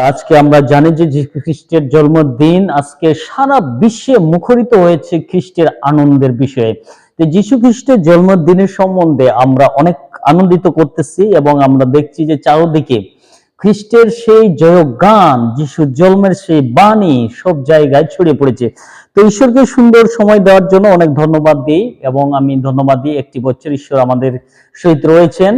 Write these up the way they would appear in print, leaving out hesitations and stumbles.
আজকে আমরা জানি যে যীশু খ্রিস্টের জন্মদিন। আজকে সারা বিশ্বে মুখরিত হয়েছে খ্রিস্টের আনন্দের বিষয়ে। তো যীশু খ্রিস্টের জন্মদিনের সম্বন্ধে আমরা অনেক আনন্দিত করতেছি এবং আমরা দেখছি যে চারদিকে খ্রিস্টের সেই জয়গান, যিশুর জন্মের সেই বাণী সব জায়গায় ছড়িয়ে পড়েছে। তো ঈশ্বরকে সুন্দর সময় দেওয়ার জন্য অনেক ধন্যবাদ দিই এবং আমি ধন্যবাদ দিই একটি বছর ঈশ্বর আমাদের সহিত রয়েছেন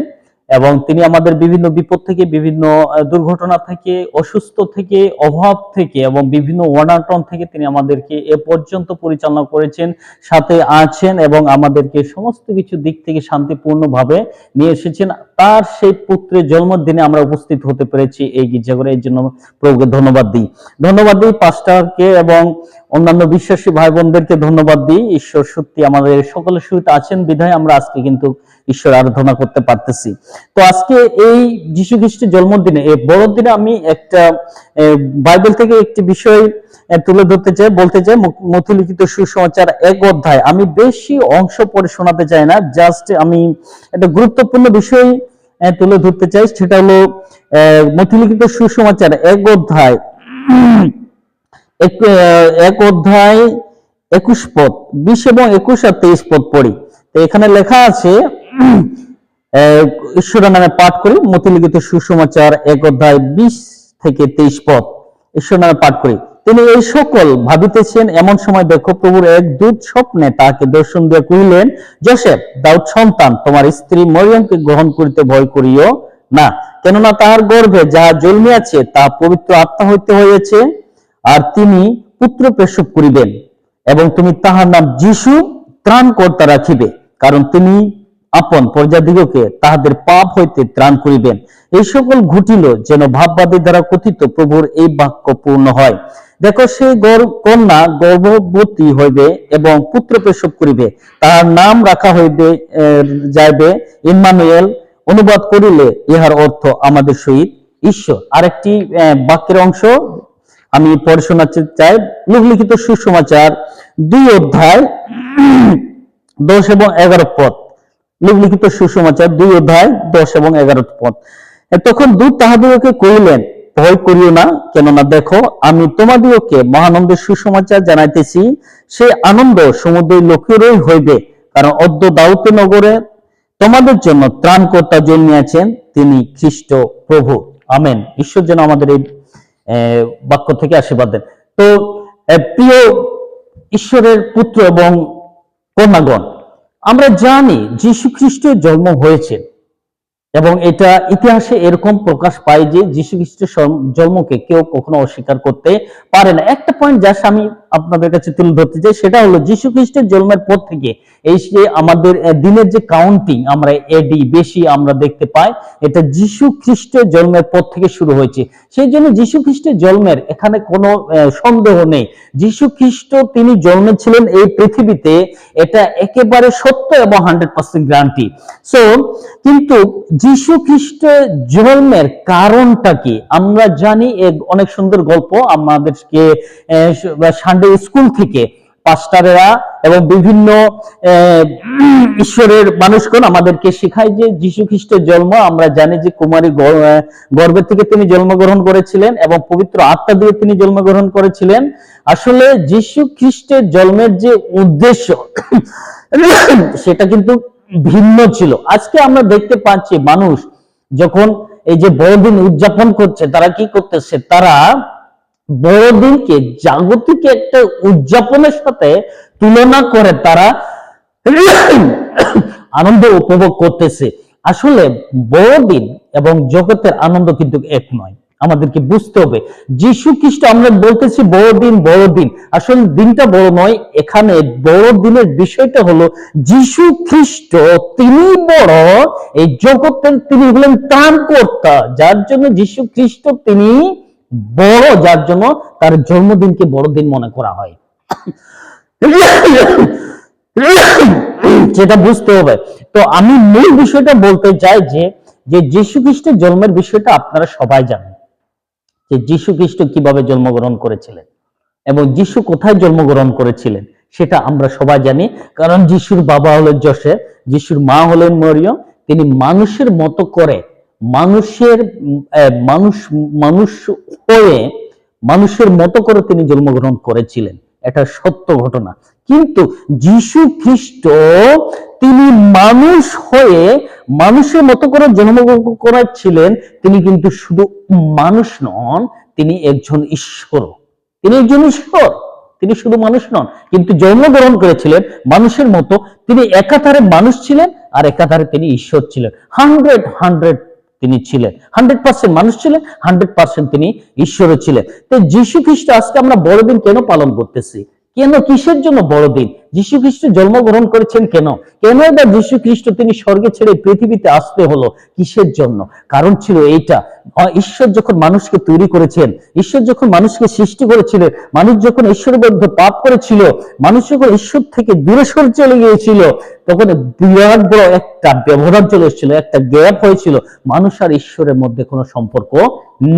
এবং তিনি আমাদের বিভিন্ন বিপদ থেকে, বিভিন্ন দুর্ঘটনা থেকে, অসুস্থ থেকে, অভাব থেকে এবং বিভিন্ন অনাটন থেকে তিনি আমাদেরকে এ পর্যন্ত পরিচালনা করেছেন, সাথে আছেন এবং আমাদেরকে সমস্ত কিছু দিক থেকে শান্তিপূর্ণভাবে নিয়ে এসেছেন। তার সেই পুত্রের জন্মদিনে আমরা উপস্থিত হতে পেরেছি এই গির্জাঘরে, এর জন্য প্রভুকে ধন্যবাদ দিই। ধন্যবাদ দিই পাস্টরকে এবং অন্যান্য বিশ্বাসী ভাই বোনদেরকে ধন্যবাদ দিই। ঈশ্বর সত্যি আমাদের সকলের সহিত আছেন বিধায় আমরা আজকে কিন্তু ঈশ্বর আরাধনা করতে পারতেছি। তো আজকে এই যীশু খ্রিস্টের জন্মদিনে, এই বড়দিনে আমি একটা বাইবেল থেকে একটি বিষয় তুলে ধরতে চাই, বলতে চাই। মথি লিখিত সুসমাচার 1 অধ্যায়। আমি বেশি অংশ পড়ে শোনাতে চাই না, জাস্ট আমি একটা গুরুত্বপূর্ণ বিষয় তুলে ধরতে চাই। সেটা হলো মথি লিখিত সুসমাচার 1 অধ্যায় 21 পদ, 20 এবং 21 আর 23 পদ পড়ি। তো এখানে লেখা আছে, ঈশ্বরের নামে পাঠ করি। মথি লিখিত সুসমাচার 1 অধ্যায় 20 থেকে 23 পদ, ঈশ্বরের নামে পাঠ করি। তিনি এই সকল ভাবিতেছেন, এমন সময় দেখো প্রভুর এক দূত স্বপ্নে তাহাকে দর্শন দিয়া কহিলেন, যোসেফ, দাউদ সন্তান, তোমার স্ত্রী মরিয়মকে গ্রহণ করিতে ভয় করিও না, কেননা তাহার গর্ভে যাহা জন্মিয়াছে তা পবিত্র আত্মা হইতে হইয়াছে, আর তিনি পুত্র প্রসব করিবেন এবং তুমি তাহার নাম যীশু ত্রাণকর্তা রাখিবে, কারণ তিনি আপন প্রজাদিগকে তাহাদের পাপ হইতে ত্রাণ করিবেন। এই সকল ঘটিল যেন ভাববাদী দ্বারা কথিত প্রভুর এই বাক্য পূর্ণ হয়। দেখো, সেই কন্যা গর্ভবতী হইবে এবং পুত্র প্রসব করিবে, তাহার নাম রাখা হইবে যাইবে ইম্মানুয়েল। অনুবাদ করিলে ইহার অর্থ আমাদের সহিত ঈশ্বর। আরেকটি বাক্যের অংশ আমি পড়ে শোনাতে চাই। লূকা লিখিত সুসমাচার 2 অধ্যায় 10 এবং 11 পদ। লূকা লিখিত সুসমাচার 2 অধ্যায় 10 এবং 11 পদ। তখন দূত তাহাদিগকে কহিলেন, ভয় করিও না, কেননা দেখো আমি তোমাদিগকে মহানন্দের সুসমাচার জানাইতেছি। সে আনন্দ সমুদয় লোকেরই হইবে, কারণ অদ্য দাউদ নগরে তোমাদের জন্য ত্রাণকর্তা জন্মিয়াছেন, তিনি খ্রিস্ট প্রভু। আমেন। ঈশ্বর যেন আমাদের এই বাক্য থেকে আশীর্বাদ দেন। তো প্রিয় ঈশ্বরের পুত্র এবং কন্যাগণ, আমরা জানি যীশু খ্রিস্টের জন্ম হয়েছে এবং এটা ইতিহাসে এরকম প্রকাশ পায় যে যীশু খ্রিস্টের জন্মকে কেউ কখনো অস্বীকার করতে পারে না। একটা পয়েন্ট জাস্ট আমি আপনাদের কাছে তুলে ধরতে চাই, সেটা হলো যীশু খ্রিস্টের জন্মের পর থেকে এই যে আমাদের দিনের যে কাউন্টিং আমরা এডি বেশি আমরা দেখতে পাই, এটা যীশু খ্রিস্টের জন্মের পর থেকে শুরু হয়েছে। সেই জন্য যীশু খ্রিস্টের জন্মের এখানে কোনো সন্দেহ নেই। যীশু খ্রিস্ট তিনি জন্মেছিলেন এই পৃথিবীতে, এটা একেবারে সত্য এবং 100% গ্যারান্টি। সো কিন্তু যীশু খ্রিস্টের জন্মের কারণটা কি আমরা জানি। অনেক সুন্দর গল্প আমাদেরকে সানডে স্কুল থেকে পাস্টারেরা এবং বিভিন্ন ঈশ্বরের মানুষগণ আমাদেরকে শেখায় যে যীশু খ্রিস্টের জন্ম, আমরা জানি যে কুমারী গর্ভে থেকে তিনি জন্মগ্রহণ করেছিলেন এবং পবিত্র আত্মা দিয়ে তিনি জন্মগ্রহণ করেছিলেন। আসলে যীশু খ্রিস্টের জন্মের যে উদ্দেশ্য সেটা কিন্তু ভিন্ন ছিল। আজকে আমরা দেখতে পাচ্ছি মানুষ যখন এই যে বড়দিন উদযাপন করছে, তারা কি করতেছে, তারা বড়দিনকে জাগতিক একটা উদযাপনের সাথে তুলনা করে তারা আনন্দ উপভোগ করতেছে। আসলে বড়দিন এবং জগতের আনন্দ কিন্তু এক নয়, আমাদেরকে বুঝতে হবে। যীশু খ্রিস্ট, আমরা বলতেছি বড়দিন বড়দিন, আসলে দিনটা বড় নয়। এখানে বড়দিনের বিষয়টা হলো যীশু খ্রিস্ট তিনি বড়, এই জগতের তিনি হলেন ত্রাণকর্তা, যার জন্য যীশু খ্রিস্ট তিনি বড়, যার জন্য তার জন্মদিনকে বড়দিন মনে করা হয়। সেটা বুঝতে হবে। তো আমি মূল বিষয়টা বলতে চাই যে যীশু খ্রিস্টের জন্মের বিষয়টা আপনারা সবাই জানেন, যে যীশু খ্রিস্ট কিভাবে জন্মগ্রহণ করেছিলেন এবং যীশু কোথায় জন্মগ্রহণ করেছিলেন সেটা আমরা সবাই জানি। কারণ যিশুর বাবা হলেন যোসেফ, যিশুর মা হলেন মরিয়ম। তিনি মানুষের মতো করে মানুষের মানুষ মানুষ হয়ে মানুষের মতো করে তিনি জন্মগ্রহণ করেছিলেন, এটা সত্য ঘটনা। কিন্তু যীশু খ্রিস্ট তিনি মানুষ হয়ে মানুষের মতো করে জন্মগ্রহণ করেছিলেন। তিনি কিন্তু শুধু মানুষ নন, তিনি একজন ঈশ্বর। তিনি একজন ঈশ্বর, তিনি শুধু মানুষ নন, কিন্তু জন্মগ্রহণ করেছিলেন মানুষের মতো। তিনি একাধারে মানুষ ছিলেন আর একাধারে তিনি ঈশ্বর ছিলেন। 100 তিনি ছিলেন, 100% মানুষ ছিলেন, 100% তিনি ঈশ্বরও ছিলেন। তো যীশু খ্রিস্ট আজকে আমরা বড়দিন কেন পালন করতেছি? কেন, কিসের জন্য বড়দিন? যীশু খ্রিস্ট জন্মগ্রহণ করেছেন কেন? কেন বা যীশু খ্রিস্ট তিনি স্বর্গে ছেড়ে পৃথিবীতে আসতে হলো? কিসের জন্য? কারণ ছিল এইটা, ঈশ্বর যখন মানুষকে তৈরি করেছেন, ঈশ্বর যখন মানুষকে সৃষ্টি করেছিলেন, মানুষ যখন ঈশ্বরের বিরুদ্ধে পাপ করেছিল, মানুষ যখন ঈশ্বর থেকে দূরে সরে চলে গিয়েছিল, তখন বিরাট বড় একটা ব্যবধান চলে এসেছিল, একটা গ্যাপ হয়েছিল। মানুষ আর ঈশ্বরের মধ্যে কোনো সম্পর্ক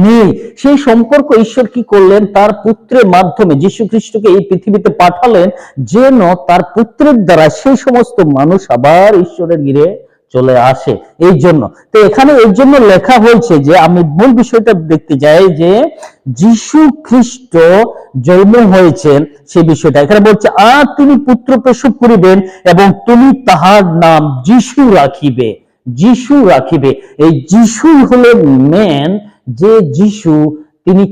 নেই। সেই সম্পর্ক ঈশ্বর কি করলেন? তার পুত্রের মাধ্যমে যীশু খ্রিস্টকে এই পৃথিবীতে পাঠালেন, যেন তার পুত্রের দ্বারা সেই সমস্ত মানুষ আবার ঈশ্বরের গিরে চলে আসে। এই জন্য তো এখানে এই জন্য লেখা হয়েছে যে, আমি মূল বিষয়টা দেখতে যাই যে যীশু খ্রিস্ট জন্ম হয়েছেন সেই বিষয়টা এখানে বলছে, আর তিনি পুত্র প্রসব করিবেন এবং তুমি তাহার নাম যীশু রাখিবে। যীশু রাখিবে, এই যীশু হলেন মেন, যে যীশু তিনি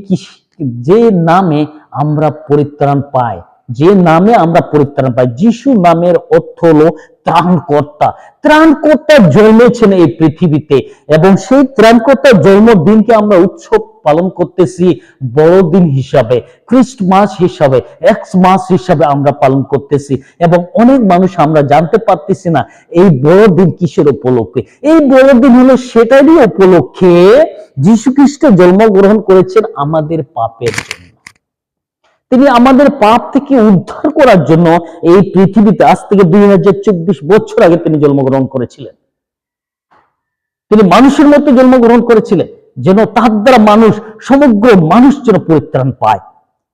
যে নামে আমরা পরিত্রাণ পাই, যে নামে আমরা পরিত্রাণ পাই। যীশু নামের অর্থ হলো ত্রাণকর্তা। ত্রাণকর্তা জন্মেছেন এই পৃথিবীতে, এবং সেই ত্রাণকর্তার জন্মদিনকে আমরা উৎসব পালন করতেছি বড়দিন হিসাবে, খ্রিস্টমাস হিসাবে, এক্সমাস হিসাবে আমরা পালন করতেছি। এবং অনেক মানুষ আমরা জানতে পারতেছি না এই বড়দিন কিসের উপলক্ষে। এই বড়দিন হলো সেটারই উপলক্ষে যীশু খ্রিস্ট জন্মগ্রহণ করেছেন আমাদের পাপের জন্য। তিনি আমাদের পাপ থেকে উদ্ধার করার জন্য এই পৃথিবীতে আজ থেকে 2024 বছর আগে তিনি জন্মগ্রহণ করেছিলেন। তিনি মানুষের মতো জন্মগ্রহণ করেছিলেন, যেন তার দ্বারা মানুষ, সমগ্র মানুষ যেন পরিত্রাণ পায়।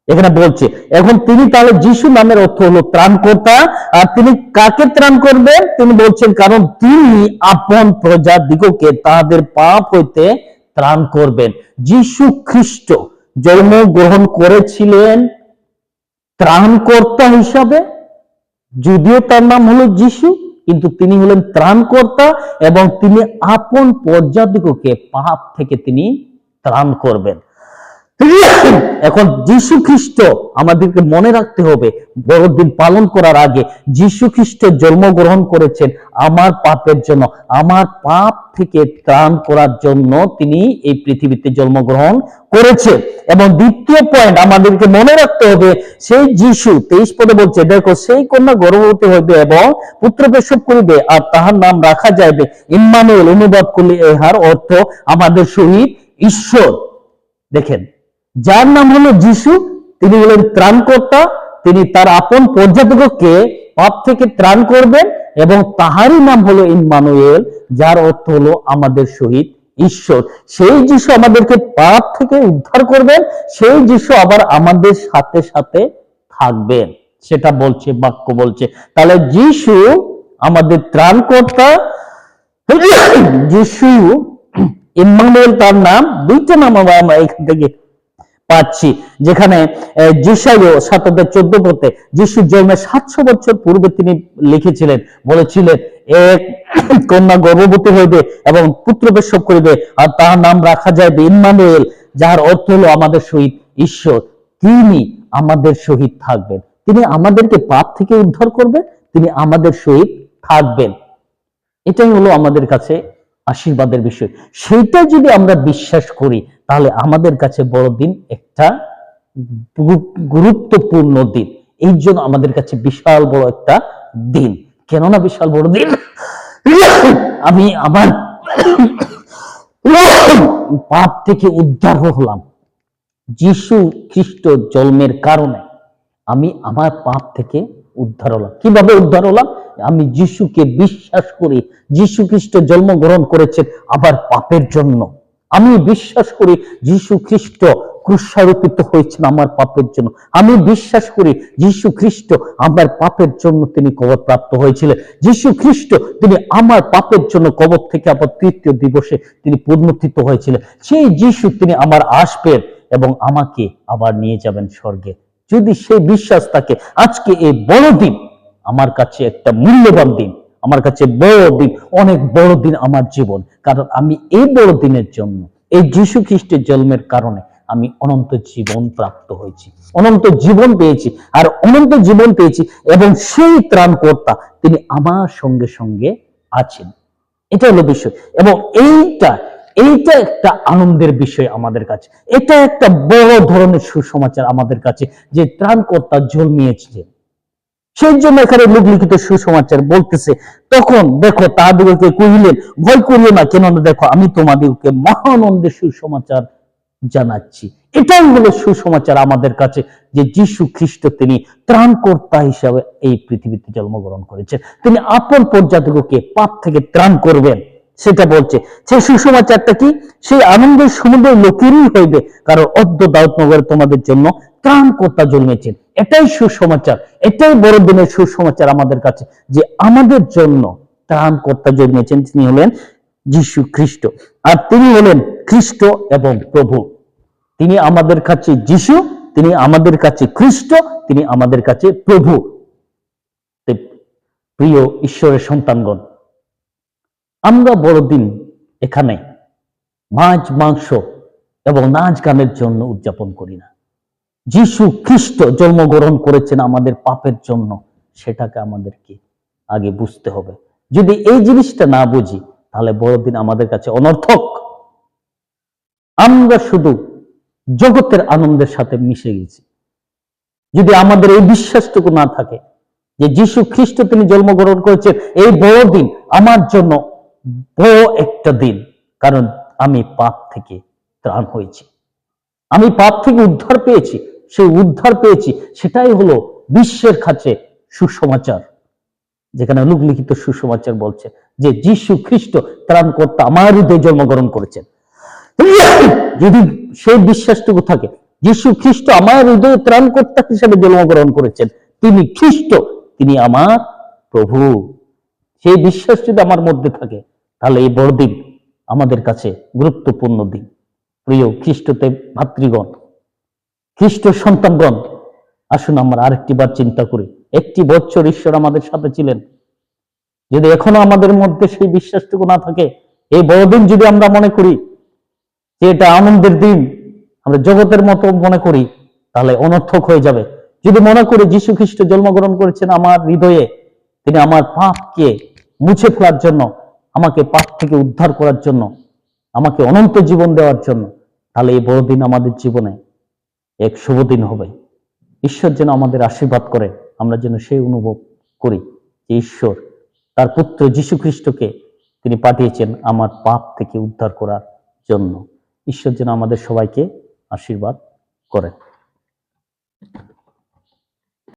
এখানে বলছে, এখন তিনি তাহলে যীশু নামের অর্থ হলো ত্রাণকর্তা। আর তিনি কাকে ত্রাণ করবেন? তিনি বলছেন, কারণ তিনি আপন প্রজা দিগকে তাহাদের পাপ হইতে ত্রাণ করবেন। যীশু খ্রিস্ট জন্মগ্রহণ করেছিলেন ত্রাণকর্তা হিসাবে, যদিও তার নাম হলো যীশু, কিন্তু তিনি হলেন ত্রাণকর্তা, এবং তিনি আপন প্রজাদিগকে পাপ থেকে তিনি ত্রাণ করবেন। এখন যীশু খ্রিস্ট আমাদেরকে মনে রাখতে হবে, বড়দিন পালন করার আগে যীশু খ্রিস্ট জন্মগ্রহণ করেছেন আমার পাপের জন্য, আমার পাপ থেকে ত্রাণ করার জন্য তিনি এই পৃথিবীতে জন্মগ্রহণ করেছেন। এবং দ্বিতীয় পয়েন্ট আমাদেরকে মনে রাখতে হবে, সেই যীশু 23 পদে বলছে, দেখো সেই কন্যা গর্ভবতী হইবে এবং পুত্র প্রসব করিবে, আর তাহার নাম রাখা যাইবে ইম্মানুয়েল। অনুবাদ করলে ইহার অর্থ আমাদের সহিত ঈশ্বর। দেখেন, যার নাম হলো যীশু, তিনি হলেন ত্রাণকর্তা, তিনি তার আপন প্রজাদিগকে পাপ থেকে ত্রাণ করবেন, এবং তাহারই নাম হলো ইম্মানুয়েল, যার অর্থ হলো আমাদের সহিত ঈশ্বর। সেই যীশু আমাদেরকে পাপ থেকে উদ্ধার করবেন, সেই যীশু আবার আমাদের সাথে সাথে থাকবেন, সেটা বলছে বাক্য বলছে। তাহলে যীশু আমাদের ত্রাণকর্তা, যীশু ইম্মানুয়েল তার নাম। দুইটা নাম আমরা এখান থেকে পাচ্ছি, যেখানে যেশায়া 7:14 পদে যীশুর জন্মের 700 বছর পূর্বে তিনি লিখেছিলেন, বলেছিলেন, এক কন্যা গর্ভবতী হইবে এবং পুত্র প্রসব করিবে, আর তাহার নাম রাখা যাইবে ইম্মানুয়েল, যার অর্থ হলো আমাদের সহিত ঈশ্বর। তিনি আমাদের সহিত থাকবেন, তিনি আমাদেরকে পাপ থেকে উদ্ধার করবেন, তিনি আমাদের সহিত থাকবেন। এটাই হলো আমাদের কাছে আশীর্বাদের বিষয়। সেইটা যদি আমরা বিশ্বাস করি, তাহলে আমাদের কাছে বড়দিন একটা গুরুত্বপূর্ণ দিন। এই জন্য আমাদের কাছে বিশাল বড় একটা দিন। কেননা বিশাল বড় দিন, আমি আমার পাপ থেকে উদ্ধার হলাম। যীশু খ্রিস্ট জন্মের কারণে আমি আমার পাপ থেকে উদ্ধার হলাম। কিভাবে উদ্ধার হলাম? আমি যীশুকে বিশ্বাস করি, যীশু খ্রিস্ট জন্মগ্রহণ করেছেন আবার পাপের জন্য। আমি বিশ্বাস করি যীশু খ্রিস্ট ক্রুশারোপিত হয়েছেন আমার পাপের জন্য। আমি বিশ্বাস করি যীশু খ্রিস্ট আমার পাপের জন্য তিনি কবর প্রাপ্ত হয়েছিলেন। যীশু খ্রিস্ট তিনি আমার পাপের জন্য কবর থেকে আবার তৃতীয় দিবসে তিনি পুনরুত্থিত হয়েছিলেন। সেই যীশু তিনি আমার আসবেন এবং আমাকে আবার নিয়ে যাবেন স্বর্গে। যদি সেই বিশ্বাস থাকে, আজকে এই বড় দিন আমার কাছে একটা মূল্যবান দিন, আমার কাছে বড় দিন, অনেক বড় দিন আমার জীবন। কারণ আমি এই বড় দিনের জন্য, এই যীশু খ্রিস্টের জন্মের কারণে আমি অনন্ত জীবন প্রাপ্ত হয়েছি, অনন্ত জীবন পেয়েছি। আর অনন্ত জীবন পেয়েছি এবং সেই ত্রাণকর্তা তিনি আমার সঙ্গে সঙ্গে আছেন। এটা হলো বিষয়। এবং এইটা এইটা একটা আনন্দের বিষয় আমাদের কাছে। এটা একটা বড় ধরনের সুসমাচার আমাদের কাছে, যে ত্রাণকর্তা জন্মিয়েছিলেন। সেই জন্য এখানে লোকলিখিত সুসমাচার বলতেছে, তখন দেখো তাহাদিগকে কহিলেন, ভয় করিও না, কেননা দেখো আমি তোমাদিগকে মহানন্দের সুসমাচার জানাচ্ছি। এটাই হলো সুসমাচার আমাদের কাছে, যে যীশু খ্রিস্ট তিনি ত্রাণকর্তা হিসাবে এই পৃথিবীতে জন্মগ্রহণ করেছেন। তিনি আপন প্রজাতিকে পাপ থেকে ত্রাণ করবেন, সেটা বলছে। সেই সুসমাচারটা কি? সেই আনন্দের সমুদ্র লোকেরই হইবে, কারণ অদ্য দাউদনগরে তোমাদের জন্য ত্রাণকর্তা জন্মেছেন। এটাই সুসমাচার, এটাই বড়দিনের সুসমাচার আমাদের কাছে, যে আমাদের জন্য ত্রাণকর্তা জন্মেছেন। তিনি হলেন যীশু খ্রিস্ট, আর তিনি হলেন খ্রিস্ট এবং প্রভু। তিনি আমাদের কাছে যীশু, তিনি আমাদের কাছে খ্রিস্ট, তিনি আমাদের কাছে প্রভু। প্রিয় ঈশ্বরের সন্তানগণ, আমরা বড়দিন এখানে মাছ মাংস এবং নাচ গানের জন্য উদযাপন করি না। যীশু খ্রিস্ট জন্মগ্রহণ করেছেন আমাদের পাপের জন্য, সেটাকে আমাদেরকে আগে বুঝতে হবে। যদি এই জিনিসটা না বুঝি, তাহলে বড়দিন আমাদের কাছে অনর্থক। আমরা শুধু জগতের আনন্দের সাথে মিশে গেছি। যদি আমাদের এই বিশ্বাসটুকু না থাকে যে যীশু খ্রিস্ট তিনি জন্মগ্রহণ করেছেন, এই বড় দিন আমার জন্য বড় একটা দিন, কারণ আমি পাপ থেকে ত্রাণ হয়েছি, আমি পাপ থেকে উদ্ধার পেয়েছি। সেই উদ্ধার পেয়েছি, সেটাই হলো বিশ্বের কাছে সুসমাচার, যেখানে লোকলিখিত সুসমাচার বলছে যে যীশু খ্রিস্ট ত্রাণকর্তা আমার হৃদয়ে জন্মগ্রহণ করেছেন। যদি সেই বিশ্বাসটুকু থাকে, যীশু খ্রিস্ট আমার হৃদয়ে ত্রাণকর্তা হিসেবে জন্মগ্রহণ করেছেন, তিনি খ্রিস্ট, তিনি আমার প্রভু, সেই বিশ্বাস যদি আমার মধ্যে থাকে, তাহলে এই বড়দিন আমাদের কাছে গুরুত্বপূর্ণ দিন। প্রিয় খ্রিস্টতে ভাতৃগণ, খ্রিস্ট সন্তানগণ, আসুন আমরা আরেকটি বার চিন্তা করি। একটি বছর ঈশ্বর আমাদের সাথে ছিলেন। যদি এখনো আমাদের মধ্যে সেই বিশ্বাসটুকু না থাকে, এই বড়দিন যদি আমরা মনে করি যে এটা আনন্দের দিন, আমরা জগতের মতো মনে করি, তাহলে অনর্থক হয়ে যাবে। যদি মনে করি যীশু খ্রিস্ট জন্মগ্রহণ করেছেন আমার হৃদয়ে, তিনি আমার পাপকে মুছে ফেলার জন্য, আমাকে পাপ থেকে উদ্ধার করার জন্য, আমাকে অনন্ত জীবন দেওয়ার জন্য, তাহলে এই বড়দিন আমাদের জীবনে এক শুভ দিন হবে। ঈশ্বর যেন আমাদের আশীর্বাদ করে, আমরা যেন সেই অনুভব করি যে ঈশ্বর তার পুত্র যীশু খ্রিস্টকে তিনি পাঠিয়েছেন আমার পাপ থেকে উদ্ধার করার জন্য। ঈশ্বর যেন আমাদের সবাইকে আশীর্বাদ করেন।